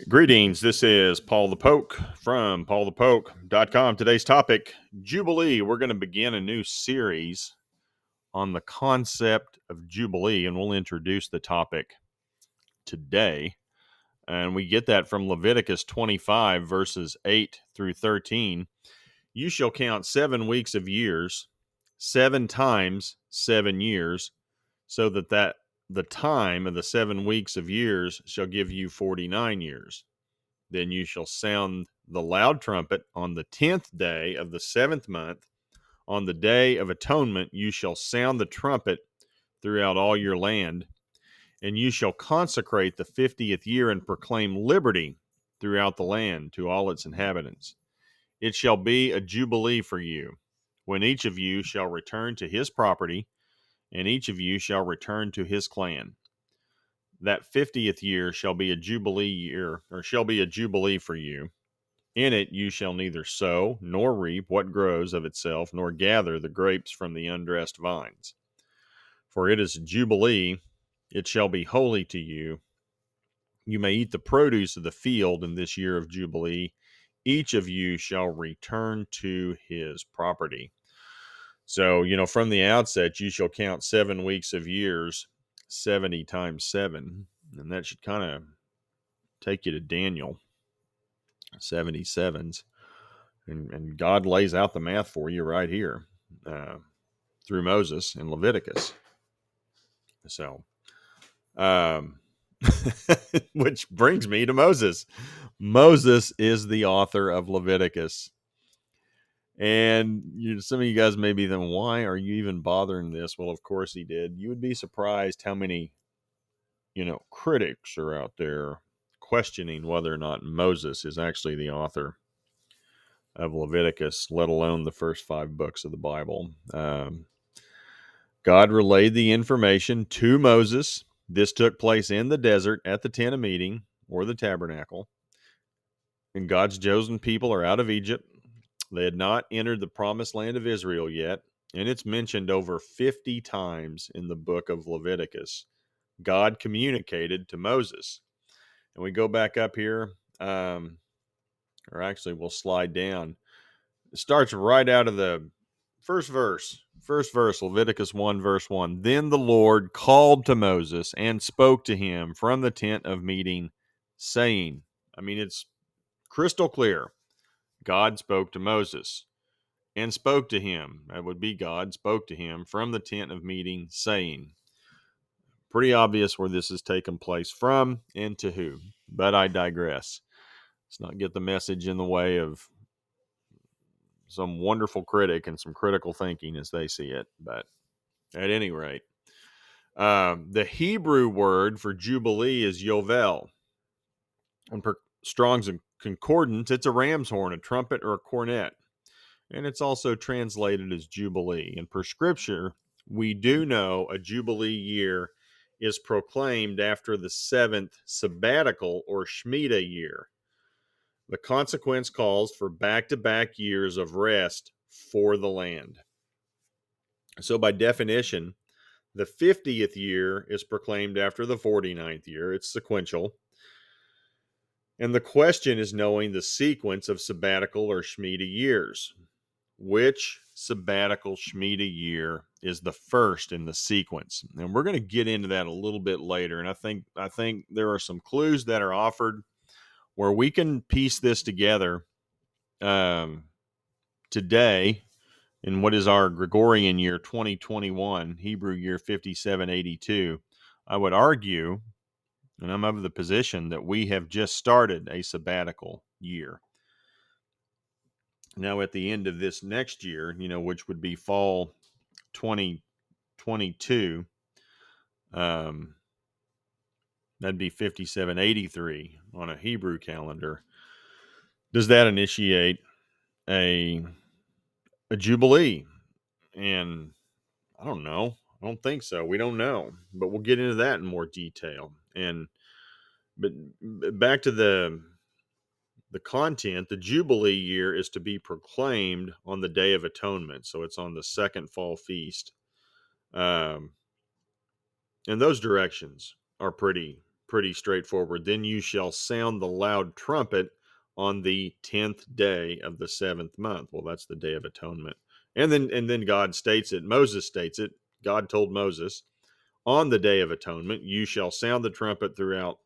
Greetings. This is Paul the Poke from PaulthePoke.com. Today's topic, Jubilee. We're going to begin a new series on the concept of Jubilee, and we'll introduce the topic today. And we get that from Leviticus 25, verses 8 through 13. You shall count 7 weeks of years, 7 times 7 years, so that the time of the 7 weeks of years shall give you 49 years. Then you shall sound the loud trumpet on the 10th day of the 7th month. On the day of atonement, you shall sound the trumpet throughout all your land, and you shall consecrate the 50th year and proclaim liberty throughout the land to all its inhabitants. It shall be a jubilee for you, when each of you shall return to his property, and each of you shall return to his clan. That 50th year shall be a jubilee year, or shall be a jubilee for you. In it you shall neither sow nor reap what grows of itself, nor gather the grapes from the undressed vines. For it is a jubilee, it shall be holy to you. You may eat the produce of the field in this year of jubilee. Each of you shall return to his property. So, from the outset, you shall count 7 weeks of years, 70 times 7. And that should kind of take you to Daniel, 77s. And God lays out the math for you right here through Moses in Leviticus. So, which brings me to Moses. Moses is the author of Leviticus. And some of you guys may be thinking, why are you even bothering this? Well, of course he did. You would be surprised how many, critics are out there questioning whether or not Moses is actually the author of Leviticus, let alone the first 5 books of the Bible. God relayed the information to Moses. This took place in the desert at the tent of meeting, or the tabernacle. And God's chosen people are out of Egypt. They had not entered the promised land of Israel yet, and it's mentioned over 50 times in the book of Leviticus. God communicated to Moses. And we go back up here, or actually we'll slide down. It starts right out of the first verse, Leviticus 1, verse 1. Then the Lord called to Moses and spoke to him from the tent of meeting, saying, it's crystal clear. God spoke to Moses and spoke to him. That would be God spoke to him from the tent of meeting, saying. Pretty obvious where this has taken place from and to who, but I digress. Let's not get the message in the way of some wonderful critic and some critical thinking as they see it. But at any rate, the Hebrew word for Jubilee is Yovel. And per Strong's Concordance, it's a ram's horn, a trumpet, or a cornet. And it's also translated as Jubilee. And per Scripture, we do know a Jubilee year is proclaimed after the 7th Sabbatical or Shemitah year. The consequence calls for back-to-back years of rest for the land. So by definition, the 50th year is proclaimed after the 49th year. It's sequential. And the question is knowing the sequence of sabbatical or Shemitah years. Which sabbatical Shemitah year is the first in the sequence? And we're going to get into that a little bit later. And I think there are some clues that are offered where we can piece this together today in what is our Gregorian year 2021, Hebrew year 5782. I would argue, and I'm of the position, that we have just started a sabbatical year. Now, at the end of this next year, which would be fall 2022, that'd be 5783 on a Hebrew calendar. Does that initiate a Jubilee? And I don't know. I don't think so. We don't know, but we'll get into that in more detail. But back to the content, the Jubilee year is to be proclaimed on the Day of Atonement. So it's on the second fall feast. And those directions are pretty pretty straightforward. Then you shall sound the loud trumpet on the 10th day of the 7th month. Well, that's the Day of Atonement. And then God states it. Moses states it. God told Moses, on the Day of Atonement, you shall sound the trumpet throughout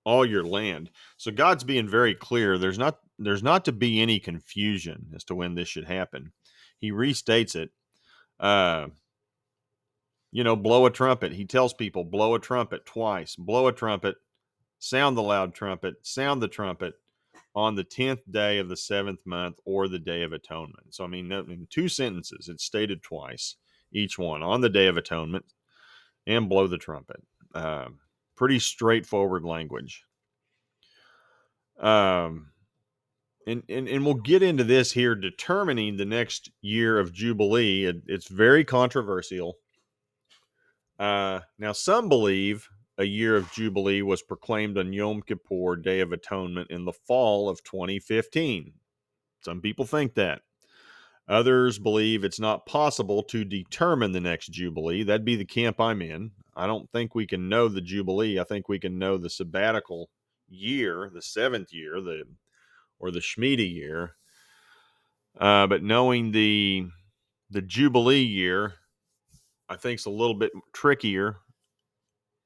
all your land. So God's being very clear. There's not to be any confusion as to when this should happen. He restates it. Blow a trumpet. He tells people, blow a trumpet twice. Blow a trumpet, sound the loud trumpet, sound the trumpet on the 10th day of the 7th month, or the Day of Atonement. So, I mean, in 2 sentences, it's stated twice, each one, on the Day of Atonement, and blow the trumpet. Pretty straightforward language. And we'll get into this here, determining the next year of Jubilee. It's very controversial. Now, some believe a year of Jubilee was proclaimed on Yom Kippur, Day of Atonement, in the fall of 2015. Some people think that. Others believe it's not possible to determine the next Jubilee. That'd be the camp I'm in. I don't think we can know the Jubilee. I think we can know the Sabbatical year, the 7th year, or the Shemitah year. But knowing the Jubilee year, I think, is a little bit trickier.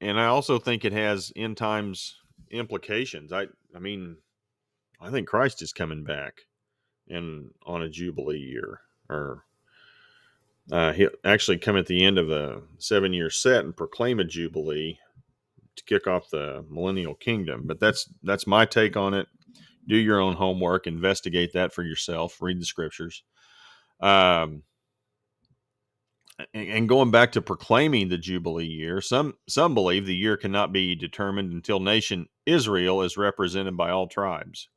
And I also think it has end times implications. I mean, I think Christ is coming back on a Jubilee year, or he'll actually come at the end of a 7-year set and proclaim a Jubilee to kick off the millennial kingdom. But that's my take on it. Do your own homework, investigate that for yourself, read the scriptures. And going back to proclaiming the Jubilee year, some believe the year cannot be determined until nation Israel is represented by all tribes.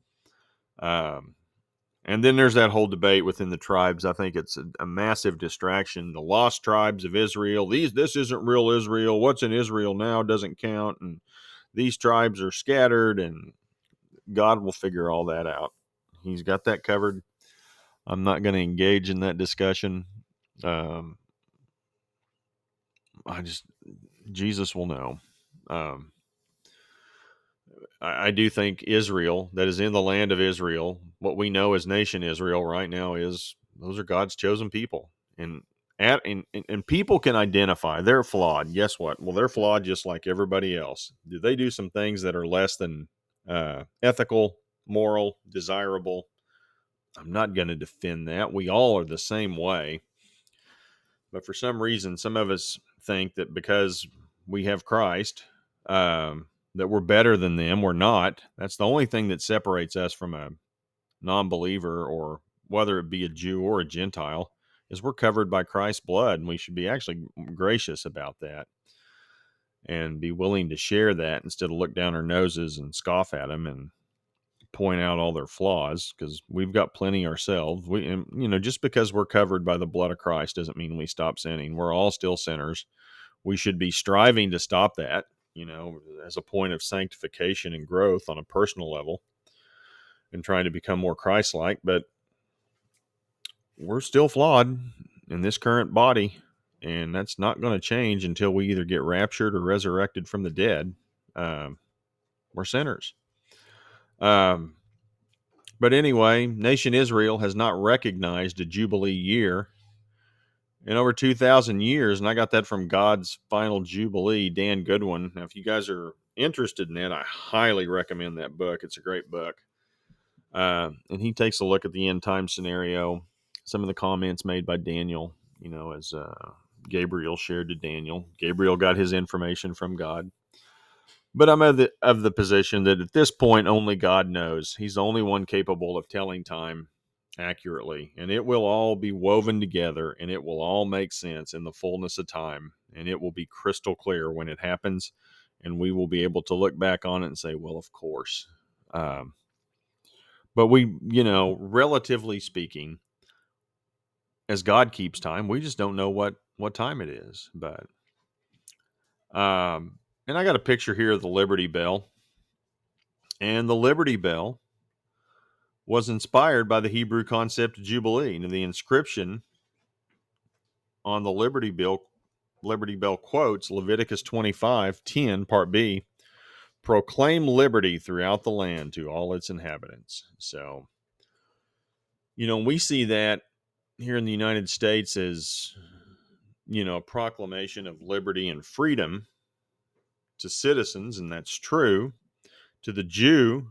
And then there's that whole debate within the tribes. I think it's a massive distraction. The lost tribes of Israel. This isn't real Israel. What's in Israel now doesn't count. And these tribes are scattered, and God will figure all that out. He's got that covered. I'm not going to engage in that discussion. Jesus will know. I do think Israel, that is in the land of Israel, what we know as nation Israel right now, is those are God's chosen people. And people can identify they're flawed. Guess what? Well, they're flawed just like everybody else. Do they do some things that are less than ethical, moral, desirable? I'm not going to defend that. We all are the same way. But for some reason, some of us think that because we have Christ, that we're better than them. We're not. That's the only thing that separates us from a non-believer, or whether it be a Jew or a Gentile, is we're covered by Christ's blood, and we should be actually gracious about that and be willing to share that instead of look down our noses and scoff at them and point out all their flaws, because we've got plenty ourselves. Just because we're covered by the blood of Christ doesn't mean we stop sinning. We're all still sinners. We should be striving to stop that, as a point of sanctification and growth on a personal level, and trying to become more Christ-like. But we're still flawed in this current body, and that's not going to change until we either get raptured or resurrected from the dead. We're sinners. But anyway, nation Israel has not recognized a Jubilee year in over 2,000 years, and I got that from God's Final Jubilee, Dan Goodwin. Now, if you guys are interested in that, I highly recommend that book. It's a great book. And he takes a look at the end time scenario, some of the comments made by Daniel, as Gabriel shared to Daniel. Gabriel got his information from God. But I'm of the position that at this point, only God knows. He's the only one capable of telling time accurately, and it will all be woven together, and it will all make sense in the fullness of time, and it will be crystal clear when it happens, and we will be able to look back on it and say, well, of course. But we, relatively speaking, as God keeps time, we just don't know what time it is. But and I got a picture here of the Liberty Bell. And the Liberty Bell was inspired by the Hebrew concept of Jubilee. And the inscription on the Liberty Bell quotes Leviticus 25:10, Part B, proclaim liberty throughout the land to all its inhabitants. So, we see that here in the United States as, a proclamation of liberty and freedom to citizens, and that's true. To the Jew,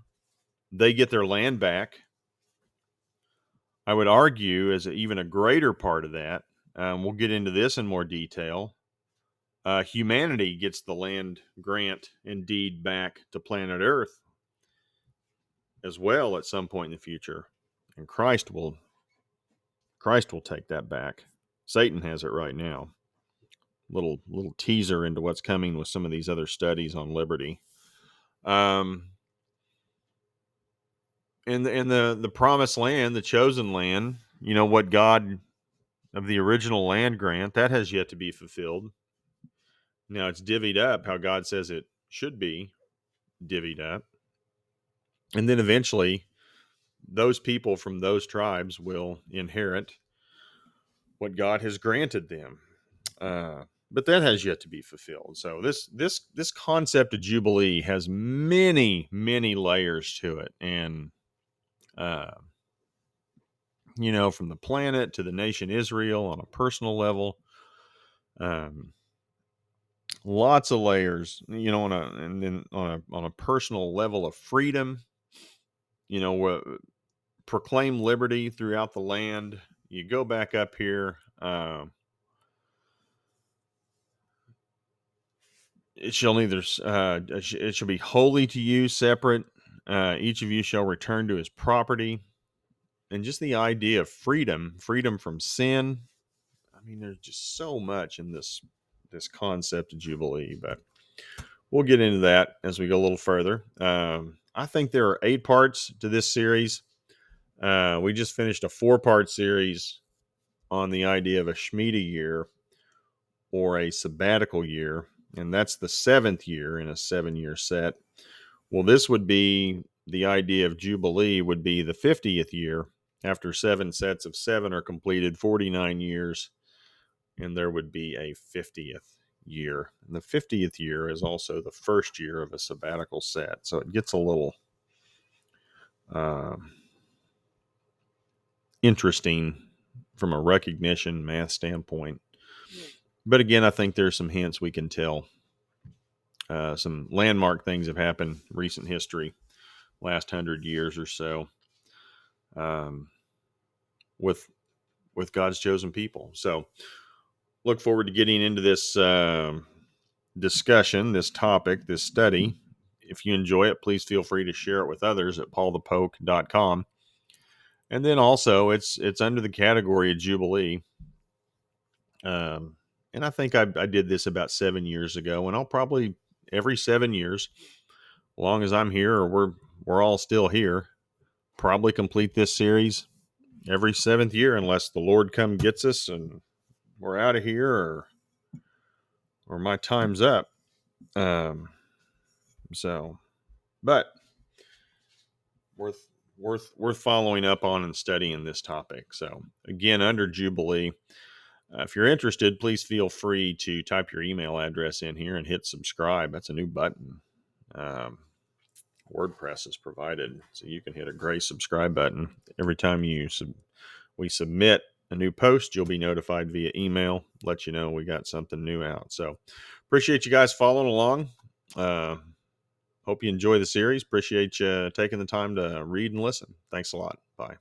they get their land back. I would argue as even a greater part of that, we'll get into this in more detail, humanity gets the land grant and deed back to planet Earth as well at some point in the future. And Christ will take that back. Satan has it right now. Little teaser into what's coming with some of these other studies on liberty. And the promised land, the chosen land, what God of the original land grant, that has yet to be fulfilled. Now it's divvied up how God says it should be divvied up. And then eventually those people from those tribes will inherit what God has granted them. But that has yet to be fulfilled. So this concept of Jubilee has many, many layers to it. And, from the planet to the nation Israel on a personal level, lots of layers, on a personal level of freedom, proclaim liberty throughout the land. You go back up here, it shall it shall be holy to you, separate. Each of you shall return to his property. And just the idea of freedom from sin. I mean, there's just so much in this concept of Jubilee, but we'll get into that as we go a little further. I think there are 8 parts to this series. We just finished a 4-part series on the idea of a Shemitah year or a sabbatical year, and that's the 7th year in a 7-year set. Well, this would be the idea of Jubilee would be the 50th year after 7 sets of 7 are completed, 49 years, and there would be a 50th year. And the 50th year is also the first year of a sabbatical set, so it gets a little interesting from a recognition math standpoint. But again, I think there's some hints we can tell. Some landmark things have happened in recent history, last 100 years or so, with God's chosen people. So look forward to getting into this discussion, this topic, this study. If you enjoy it, please feel free to share it with others at PaulthePoke.com. And then also it's under the category of Jubilee. And I think I did this about 7 years ago, and I'll probably every 7 years, as long as I'm here or we're all still here, probably complete this series every 7th year, unless the Lord come gets us and we're out of here or my time's up. But worth following up on and studying this topic. So again, under Jubilee, if you're interested, please feel free to type your email address in here and hit subscribe. That's a new button. WordPress is provided, so you can hit a gray subscribe button. Every time we submit a new post, you'll be notified via email, let you know we got something new out. So appreciate you guys following along. Hope you enjoy the series. Appreciate you taking the time to read and listen. Thanks a lot. Bye.